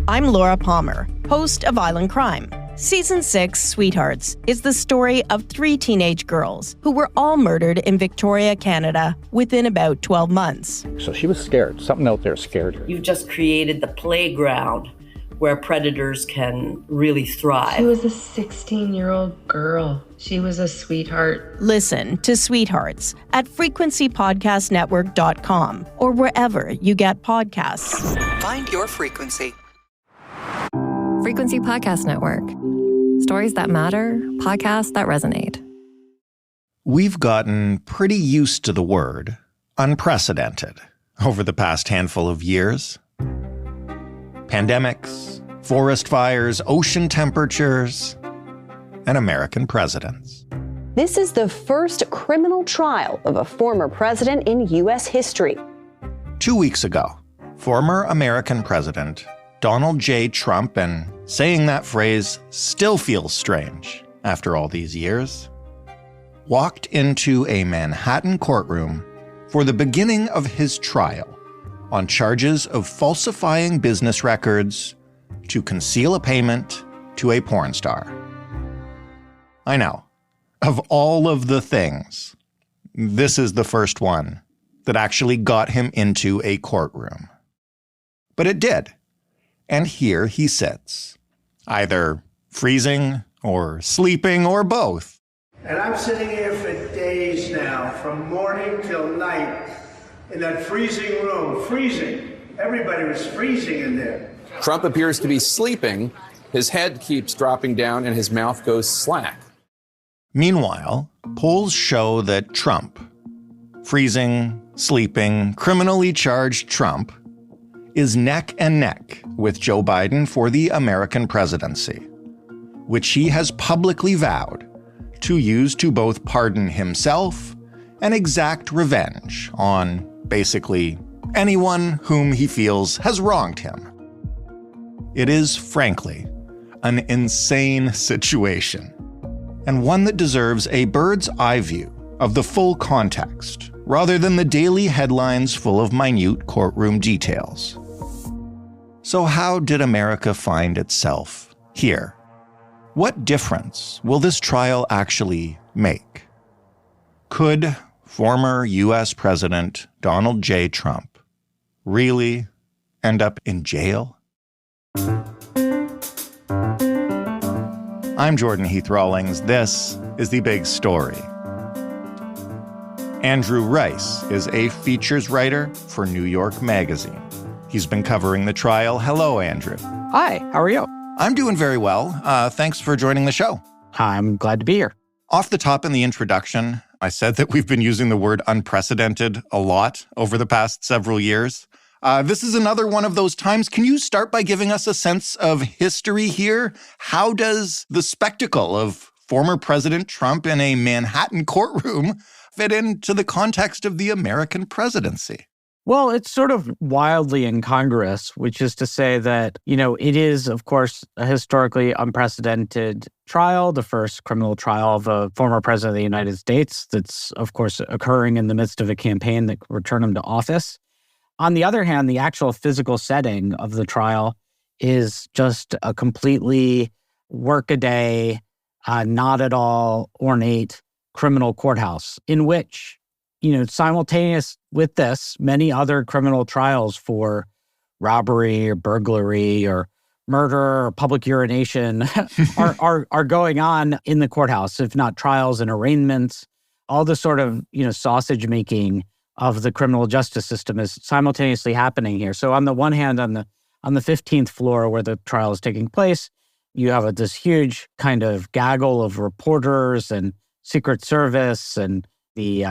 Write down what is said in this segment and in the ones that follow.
I'm Laura Palmer, host of Island Crime. Season 6, Sweethearts, is the story of 3 teenage girls who were all murdered in Victoria, Canada, within about 12 months. So she was scared. Something out there scared her. You've just created the playground where predators can really thrive. She was a 16-year-old girl. She was a sweetheart. Listen to Sweethearts at frequencypodcastnetwork.com or wherever you get podcasts. Find your frequency. Frequency Podcast Network. Stories that matter, podcasts that resonate. We've gotten pretty used to the word unprecedented over the past handful of years. Pandemics, forest fires, ocean temperatures, and American presidents. This is the first criminal trial of a former president in U.S. history. 2 weeks ago, former American President Donald J. Trump, and saying that phrase still feels strange after all these years, walked into a Manhattan courtroom for the beginning of his trial on charges of falsifying business records to conceal a payment to a porn star. I know, of all of the things, this is the first one that actually got him into a courtroom. But it did. And here he sits, either freezing or sleeping or both. And I'm sitting here for days now, from morning till night, in that freezing room, freezing. Everybody was freezing in there. Trump appears to be sleeping. His head keeps dropping down and his mouth goes slack. Meanwhile, polls show that Trump, freezing, sleeping, criminally charged Trump, is neck and neck with Joe Biden for the American presidency, which he has publicly vowed to use to both pardon himself and exact revenge on basically anyone whom he feels has wronged him. It is, frankly, an insane situation, and one that deserves a bird's eye view of the full context, rather than the daily headlines full of minute courtroom details. So how did America find itself here? What difference will this trial actually make? Could former U.S. President Donald J. Trump really end up in jail? I'm Jordan Heath Rawlings. This is The Big Story. Andrew Rice is a features writer for New York Magazine. He's been covering the trial. Hello, Andrew. Hi, how are you? I'm doing very well. Thanks for joining the show. I'm glad to be here. Off the top in the introduction, I said that we've been using the word unprecedented a lot over the past several years. This is another one of those times. Can you start by giving us a sense of history here? How does the spectacle of former President Trump in a Manhattan courtroom fit into the context of the American presidency? Well, it's sort of wildly incongruous, which is to say that, it is, of course, a historically unprecedented trial, the first criminal trial of a former president of the United States that's, of course, occurring in the midst of a campaign that would return him to office. On the other hand, the actual physical setting of the trial is just a completely workaday, not at all ornate criminal courthouse in which, simultaneous with this, many other criminal trials for robbery or burglary or murder or public urination are going on in the courthouse, if not trials and arraignments. All the sort of, sausage making of the criminal justice system is simultaneously happening here. So on the one hand, on the 15th floor where the trial is taking place, you have this huge kind of gaggle of reporters and Secret Service, and the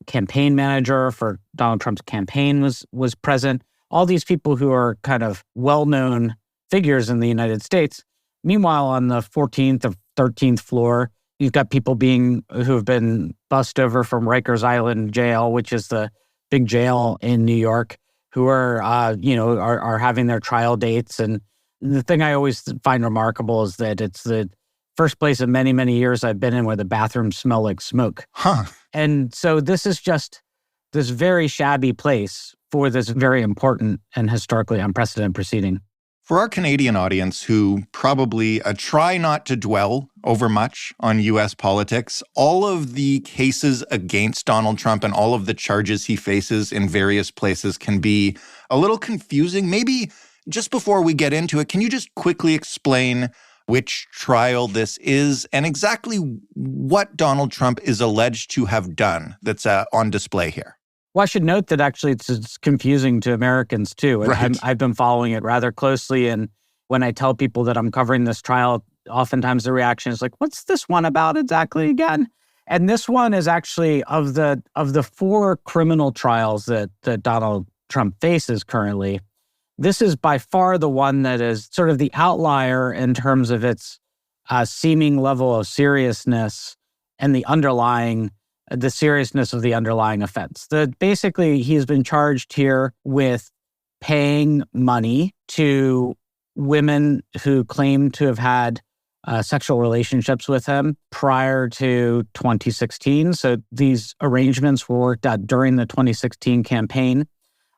campaign manager for Donald Trump's campaign was present. All these people who are kind of well-known figures in the United States. Meanwhile, on the 14th or 13th floor, you've got people who have been bussed over from Rikers Island jail, which is the big jail in New York, who are having their trial dates. And the thing I always find remarkable is that it's the first place in many, many years I've been in where the bathrooms smell like smoke. Huh. And so this is just this very shabby place for this very important and historically unprecedented proceeding. For our Canadian audience who probably try not to dwell over much on U.S. politics, all of the cases against Donald Trump and all of the charges he faces in various places can be a little confusing. Maybe just before we get into it, can you just quickly explain which trial this is and exactly what Donald Trump is alleged to have done that's on display here? Well, I should note that actually it's confusing to Americans, too. Right. I've been following it rather closely, and when I tell people that I'm covering this trial, oftentimes the reaction is like, what's this one about exactly again? And this one is actually of the 4 criminal trials that Donald Trump faces currently. This is by far the one that is sort of the outlier in terms of its seeming level of seriousness and the seriousness of the underlying offense. Basically, he has been charged here with paying money to women who claim to have had sexual relationships with him prior to 2016. So these arrangements were worked out during the 2016 campaign.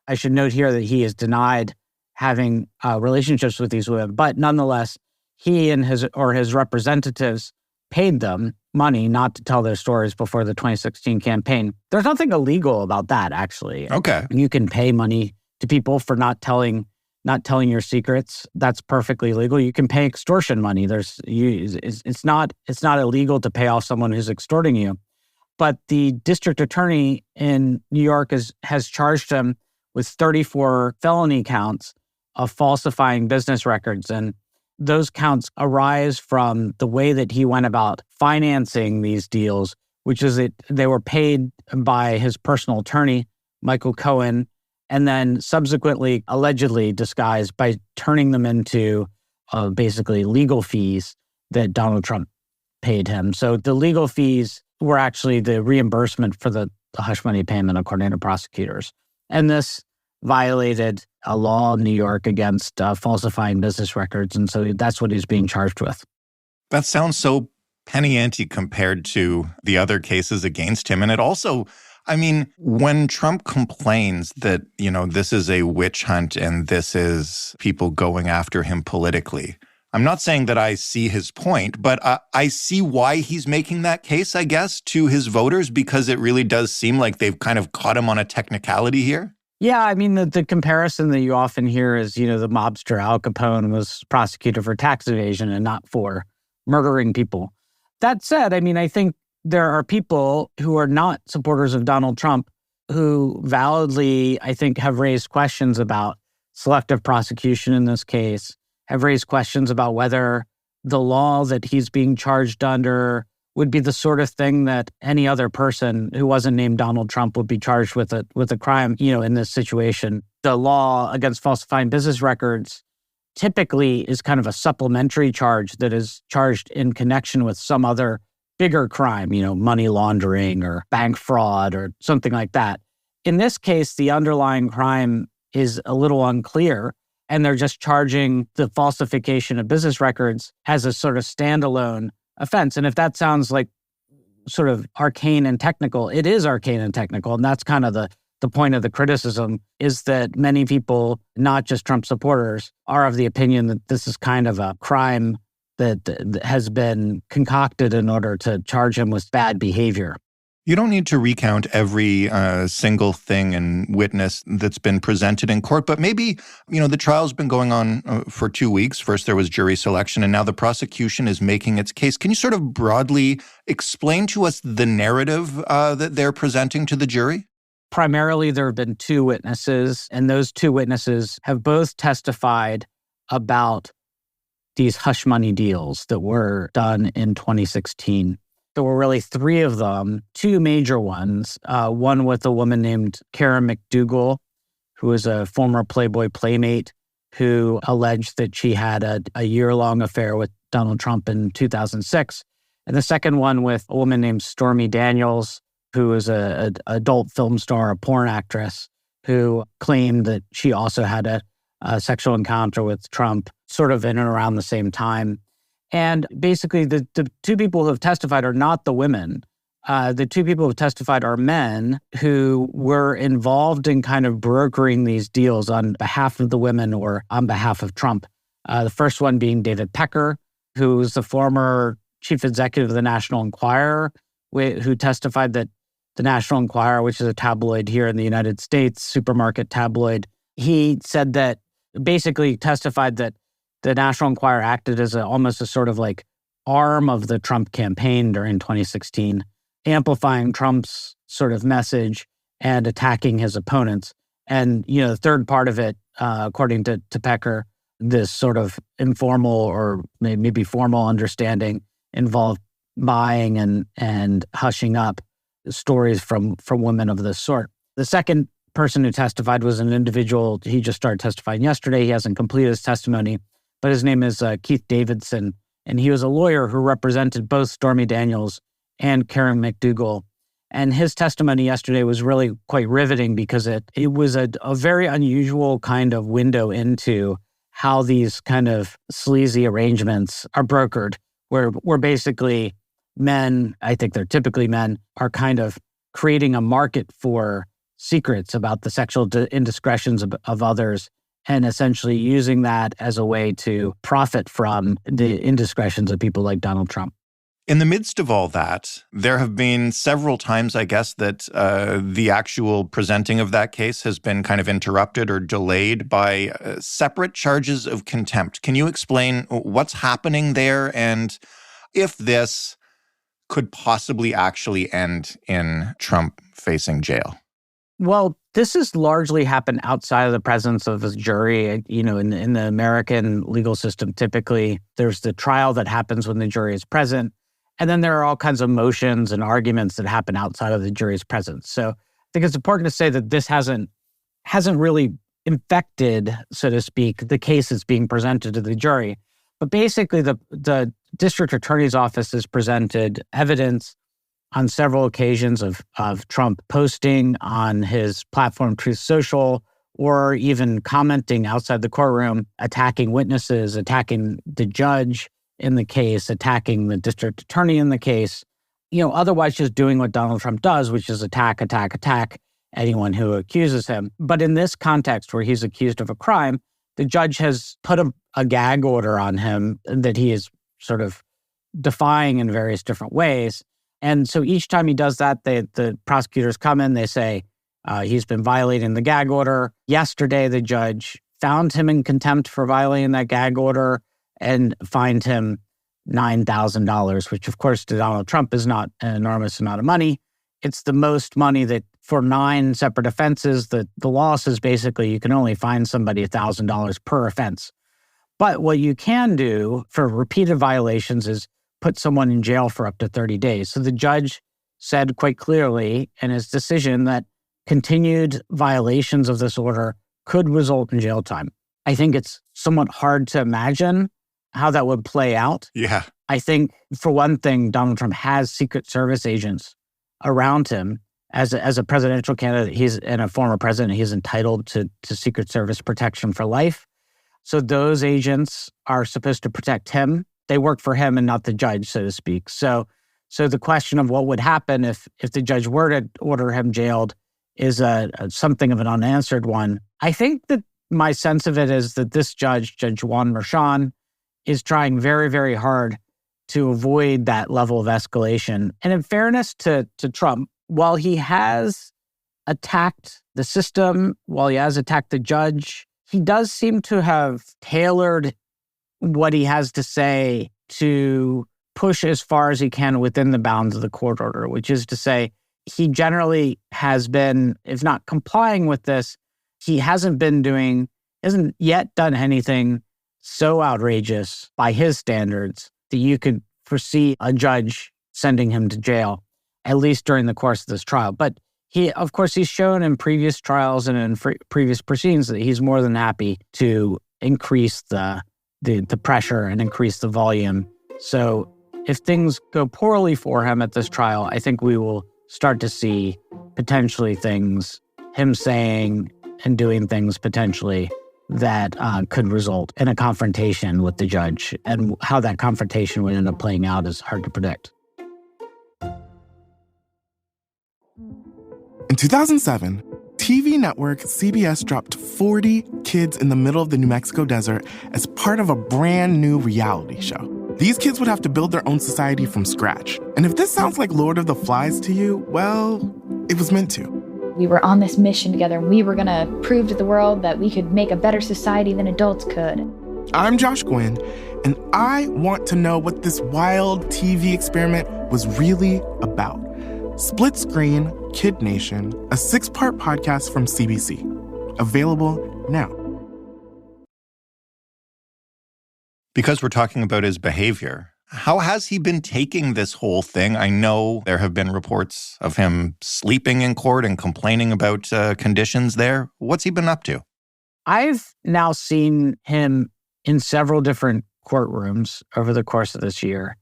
I should note here that he has denied having relationships with these women, but nonetheless, he and his representatives paid them money not to tell their stories before the 2016 campaign. There's nothing illegal about that, actually. Okay. You can pay money to people for not telling your secrets. That's perfectly legal. You can pay extortion money. It's not illegal to pay off someone who's extorting you. But the district attorney in New York has charged him with 34 felony counts of falsifying business records. And those counts arise from the way that he went about financing these deals, which is that they were paid by his personal attorney, Michael Cohen, and then subsequently allegedly disguised by turning them into basically legal fees that Donald Trump paid him. So the legal fees were actually the reimbursement for the hush money payment, according to prosecutors. And this violated a law in New York against falsifying business records. And so that's what he's being charged with. That sounds so penny ante compared to the other cases against him. And it also, I mean, when Trump complains that, this is a witch hunt and this is people going after him politically, I'm not saying that I see his point, but I see why he's making that case, I guess, to his voters, because it really does seem like they've kind of caught him on a technicality here. Yeah, I mean, the comparison that you often hear is, the mobster Al Capone was prosecuted for tax evasion and not for murdering people. That said, I mean, I think there are people who are not supporters of Donald Trump who validly, I think, have raised questions about selective prosecution in this case, have raised questions about whether the law that he's being charged under would be the sort of thing that any other person who wasn't named Donald Trump would be charged with a crime, in this situation. The law against falsifying business records typically is kind of a supplementary charge that is charged in connection with some other bigger crime, money laundering or bank fraud or something like that. In this case, the underlying crime is a little unclear, and they're just charging the falsification of business records as a sort of standalone offense. And if that sounds like sort of arcane and technical, it is arcane and technical. And that's kind of the point of the criticism, is that many people, not just Trump supporters, are of the opinion that this is kind of a crime that has been concocted in order to charge him with bad behavior. You don't need to recount every single thing and witness that's been presented in court, but maybe, the trial's been going on for 2 weeks. First, there was jury selection, and now the prosecution is making its case. Can you sort of broadly explain to us the narrative that they're presenting to the jury? Primarily, there have been 2 witnesses, and those 2 witnesses have both testified about these hush money deals that were done in 2016. There were really 3 of them, 2 major ones, one with a woman named Karen McDougal, who was a former Playboy playmate who alleged that she had a year-long affair with Donald Trump in 2006. And the second one with a woman named Stormy Daniels, who was an adult film star, a porn actress, who claimed that she also had a sexual encounter with Trump sort of in and around the same time. And basically, the 2 people who have testified are not the women. The 2 people who have testified are men who were involved in kind of brokering these deals on behalf of the women or on behalf of Trump. The first one being David Pecker, who was the former chief executive of the National Enquirer, who testified that the National Enquirer, which is a tabloid here in the United States, supermarket tabloid, he said that, basically testified that the National Enquirer acted as almost a sort of like arm of the Trump campaign during 2016, amplifying Trump's sort of message and attacking his opponents. And, the third part of it, according to Pecker, this sort of informal or maybe formal understanding involved buying and hushing up stories from women of this sort. The second person who testified was an individual. He just started testifying yesterday. He hasn't completed his testimony, but his name is Keith Davidson, and he was a lawyer who represented both Stormy Daniels and Karen McDougal. And his testimony yesterday was really quite riveting because it was a very unusual kind of window into how these kind of sleazy arrangements are brokered, where basically men, I think they're typically men, are kind of creating a market for secrets about the sexual indiscretions of others and essentially using that as a way to profit from the indiscretions of people like Donald Trump. In the midst of all that, there have been several times, I guess, that the actual presenting of that case has been kind of interrupted or delayed by separate charges of contempt. Can you explain what's happening there and if this could possibly actually end in Trump facing jail? Well, this has largely happened outside of the presence of a jury. In the American legal system, typically there's the trial that happens when the jury is present. And then there are all kinds of motions and arguments that happen outside of the jury's presence. So I think it's important to say that this hasn't really infected, so to speak, the case that's being presented to the jury. But basically, the district attorney's office has presented evidence on several occasions of Trump posting on his platform Truth Social or even commenting outside the courtroom, attacking witnesses, attacking the judge in the case, attacking the district attorney in the case, otherwise just doing what Donald Trump does, which is attack anyone who accuses him. But in this context where he's accused of a crime, the judge has put a gag order on him that he is sort of defying in various different ways. And so each time he does that, the prosecutors come in, they say he's been violating the gag order. Yesterday, the judge found him in contempt for violating that gag order and fined him $9,000, which of course to Donald Trump is not an enormous amount of money. It's the most money that for 9 separate offenses, the law says basically you can only fine somebody $1,000 per offense. But what you can do for repeated violations is put someone in jail for up to 30 days. So the judge said quite clearly in his decision that continued violations of this order could result in jail time. I think it's somewhat hard to imagine how that would play out. Yeah. I think, for one thing, Donald Trump has Secret Service agents around him. As a presidential candidate, and a former president, he's entitled to Secret Service protection for life. So those agents are supposed to protect him. They work for him and not the judge, so to speak. So the question of what would happen if the judge were to order him jailed is something of an unanswered one. I think that my sense of it is that this judge, Judge Juan Merchan, is trying very, very hard to avoid that level of escalation. And in fairness to Trump, while he has attacked the system, while he has attacked the judge, he does seem to have tailored what he has to say to push as far as he can within the bounds of the court order, which is to say he generally has been, if not complying with this, he hasn't yet done anything so outrageous by his standards that you could foresee a judge sending him to jail, at least during the course of this trial. But of course, he's shown in previous trials and in previous proceedings that he's more than happy to increase the pressure and increase the volume. So if things go poorly for him at this trial, I think we will start to see potentially him saying and doing things potentially that could result in a confrontation with the judge. And how that confrontation would end up playing out is hard to predict. In 2007, TV network CBS dropped 40 kids in the middle of the New Mexico desert as part of a brand new reality show. These kids would have to build their own society from scratch. And if this sounds like Lord of the Flies to you, well, it was meant to. We were on this mission together, and we were going to prove to the world that we could make a better society than adults could. I'm Josh Gwynn, and I want to know what this wild TV experiment was really about. Split Screen, Kid Nation, a 6-part podcast from CBC. Available now. Because we're talking about his behavior, how has he been taking this whole thing? I know there have been reports of him sleeping in court and complaining about conditions there. What's he been up to? I've now seen him in several different courtrooms over the course of this year,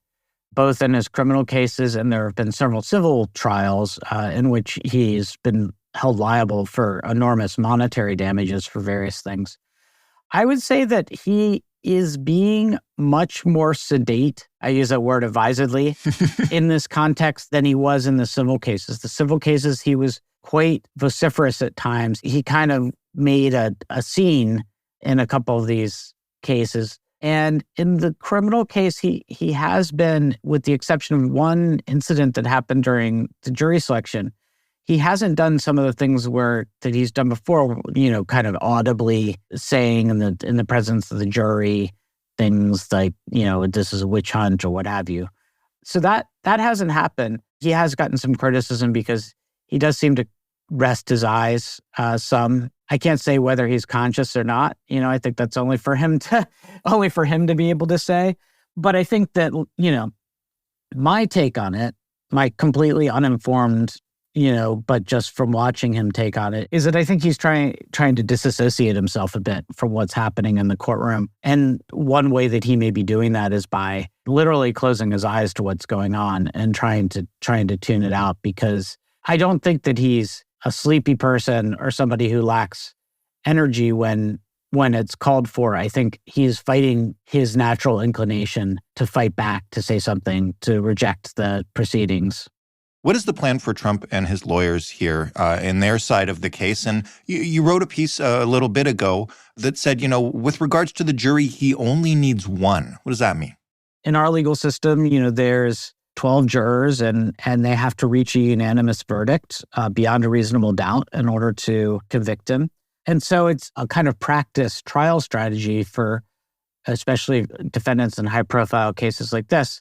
both in his criminal cases, and there have been several civil trials in which he's been held liable for enormous monetary damages for various things. I would say that he is being much more sedate, I use that word advisedly, in this context than he was in the civil cases. The civil cases, he was quite vociferous at times. He kind of made a scene in a couple of these cases. And in the criminal case, he has been, with the exception of one incident that happened during the jury selection, he hasn't done some of the things that he's done before, kind of audibly saying in the presence of the jury things like, this is a witch hunt or what have you. So that hasn't happened. He has gotten some criticism because he does seem to rest his eyes some. I can't say whether he's conscious or not. I think that's only for him to be able to say. But I think that, my take on it, my completely uninformed, but just from watching him take on it, is that I think he's trying to disassociate himself a bit from what's happening in the courtroom. And one way that he may be doing that is by literally closing his eyes to what's going on and trying to tune it out, because I don't think that he's a sleepy person or somebody who lacks energy when it's called for. I think he's fighting his natural inclination to fight back, to say something, to reject the proceedings. What is the plan for Trump and his lawyers here in their side of the case? And you wrote a piece a little bit ago that said, with regards to the jury, he only needs one. What does that mean? In our legal system, there's 12 jurors and they have to reach a unanimous verdict beyond a reasonable doubt in order to convict him. And so it's a kind of practice trial strategy for especially defendants in high-profile cases like this.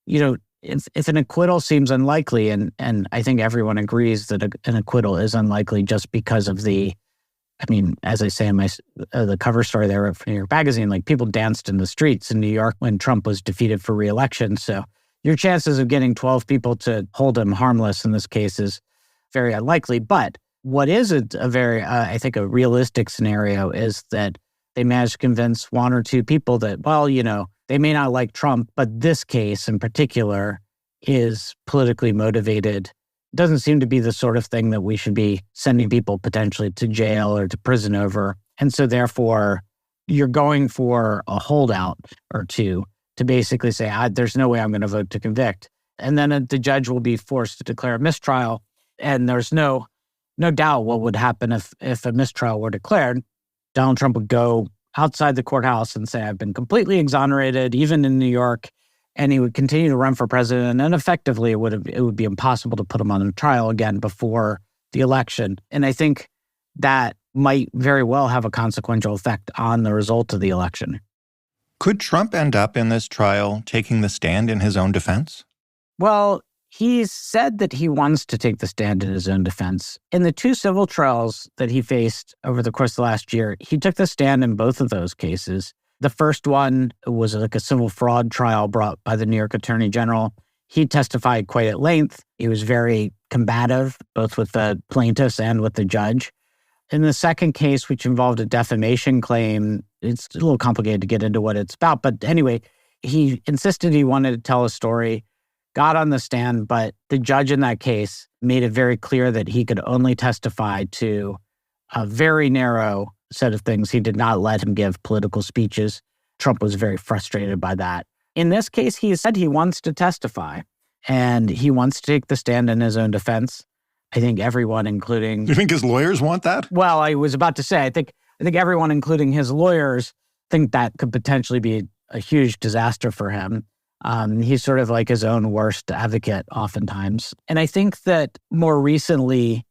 If an acquittal seems unlikely, and I think everyone agrees that an acquittal is unlikely just because of as I say in the cover story there from New York Magazine, like people danced in the streets in New York when Trump was defeated for re-election. So your chances of getting 12 people to hold him harmless in this case is very unlikely. But what is a very, I think, a realistic scenario is that they managed to convince one or two people that, they may not like Trump, but this case in particular is politically motivated. It doesn't seem to be the sort of thing that we should be sending people potentially to jail or to prison over. And so therefore, you're going for a holdout or two to basically say, there's no way I'm going to vote to convict. And then the judge will be forced to declare a mistrial. And there's no doubt what would happen if a mistrial were declared. Donald Trump would go outside the courthouse and say, I've been completely exonerated, even in New York, and he would continue to run for president. And effectively, it would be impossible to put him on a trial again before the election. And I think that might very well have a consequential effect on the result of the election. Could Trump end up in this trial taking the stand in his own defense? Well, he's said that he wants to take the stand in his own defense. In the two civil trials that he faced over the course of the last year, he took the stand in both of those cases. The first one was like a civil fraud trial brought by the New York Attorney General. He testified quite at length. He was very combative, both with the plaintiffs and with the judge. In the second case, which involved a defamation claim, it's a little complicated to get into what it's about. But anyway, he insisted he wanted to tell a story, got on the stand, but the judge in that case made it very clear that he could only testify to a very narrow set of things. He did not let him give political speeches. Trump was very frustrated by that. In this case, he said he wants to testify and he wants to take the stand in his own defense. I think everyone, including... You think his lawyers want that? Well, I was about to say, I think everyone, including his lawyers, think that could potentially be a huge disaster for him. He's sort of like his own worst advocate oftentimes. And I think that more recently,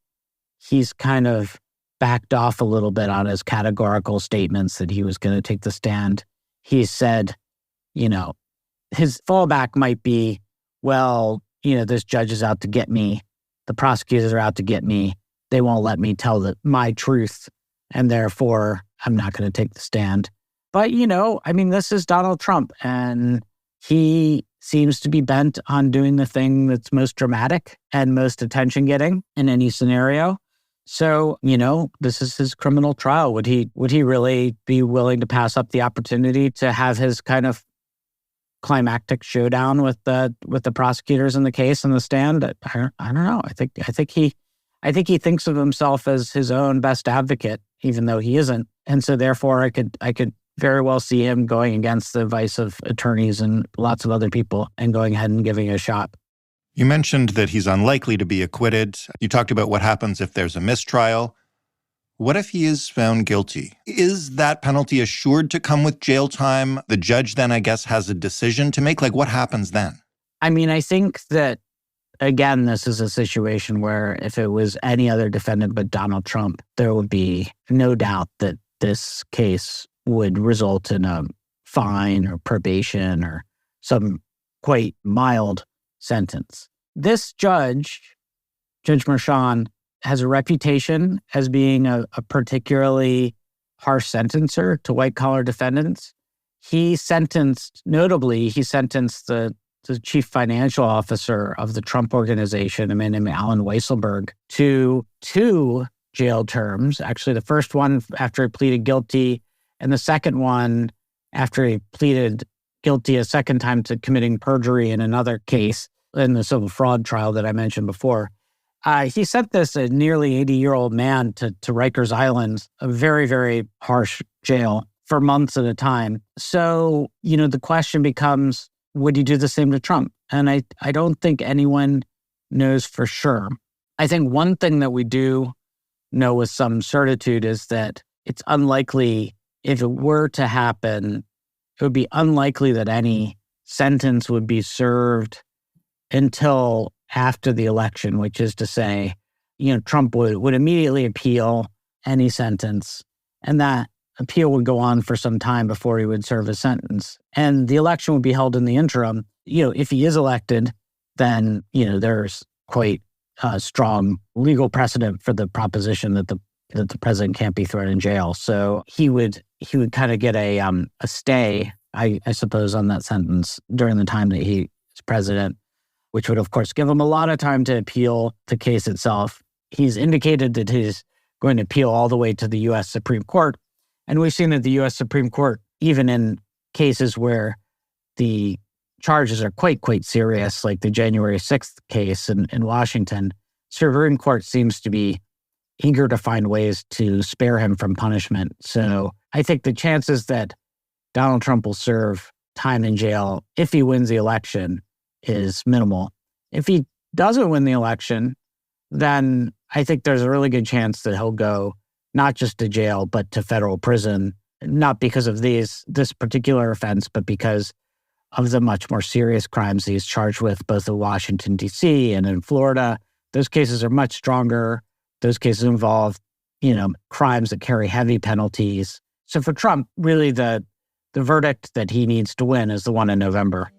he's kind of backed off a little bit on his categorical statements that he was going to take the stand. He said, his fallback might be, well, this judge is out to get me. The prosecutors are out to get me. They won't let me tell my truth, and therefore I'm not going to take the stand. But, this is Donald Trump, and he seems to be bent on doing the thing that's most dramatic and most attention-getting in any scenario. So, this is his criminal trial. Would he really be willing to pass up the opportunity to have his kind of climactic showdown with the prosecutors in the case and the stand? I don't know. I think he thinks of himself as his own best advocate, even though he isn't. And so therefore I could very well see him going against the advice of attorneys and lots of other people and going ahead and giving it a shot. You mentioned that he's unlikely to be acquitted. You talked about what happens if there's a mistrial. What if he is found guilty? Is that penalty assured to come with jail time? The judge then, I guess, has a decision to make. Like, what happens then? I think that, again, this is a situation where if it was any other defendant but Donald Trump, there would be no doubt that this case would result in a fine or probation or some quite mild sentence. This judge, Judge Merchan, has a reputation as being a particularly harsh sentencer to white-collar defendants. Notably, he sentenced the chief financial officer of the Trump organization, a man named Alan Weisselberg, to 2 jail terms. Actually, the first one after he pleaded guilty, and the second one after he pleaded guilty a second time to committing perjury in another case in the civil fraud trial that I mentioned before. He sent this nearly 80-year-old man to Rikers Island, a very, very harsh jail, for months at a time. So, the question becomes, would he do the same to Trump? And I don't think anyone knows for sure. I think one thing that we do know with some certitude is that it's unlikely, if it were to happen, it would be unlikely that any sentence would be served until after the election, which is to say, Trump would immediately appeal any sentence, and that appeal would go on for some time before he would serve his sentence. And the election would be held in the interim. If he is elected, then, there's quite a strong legal precedent for the proposition that the president can't be thrown in jail. So he would kind of get a stay, I suppose, on that sentence during the time that he is president, which would, of course, give him a lot of time to appeal the case itself. He's indicated that he's going to appeal all the way to the U.S. Supreme Court. And we've seen that the U.S. Supreme Court, even in cases where the charges are quite serious, like the January 6th case in Washington, Supreme Court seems to be eager to find ways to spare him from punishment. So I think the chances that Donald Trump will serve time in jail if he wins the election is minimal. If he doesn't win the election, then I think there's a really good chance that he'll go not just to jail, but to federal prison, not because of this particular offense, but because of the much more serious crimes he's charged with, both in Washington, D.C. and in Florida. Those cases are much stronger. Those cases involve, crimes that carry heavy penalties. So for Trump, really the verdict that he needs to win is the one in November.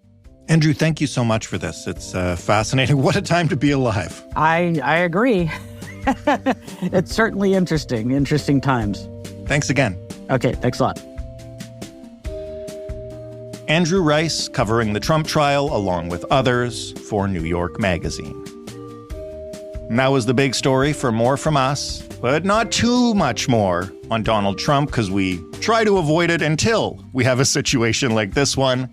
Andrew, thank you so much for this. It's fascinating. What a time to be alive. I agree. It's certainly interesting times. Thanks again. Okay, thanks a lot. Andrew Rice covering the Trump trial along with others for New York Magazine. And that was the big story. For more from us, but not too much more on Donald Trump, because we try to avoid it until we have a situation like this one.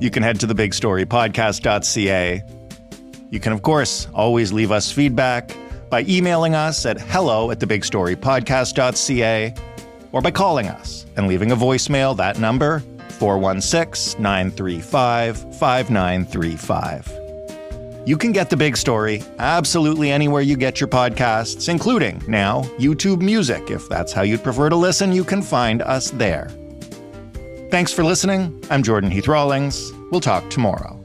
You can head to thebigstorypodcast.ca. You can, of course, always leave us feedback by emailing us at hello@thebigstorypodcast.ca or by calling us and leaving a voicemail. That number, 416-935-5935. You can get The Big Story absolutely anywhere you get your podcasts, including, now, YouTube Music. If that's how you'd prefer to listen, you can find us there. Thanks for listening. I'm Jordan Heath Rawlings. We'll talk tomorrow.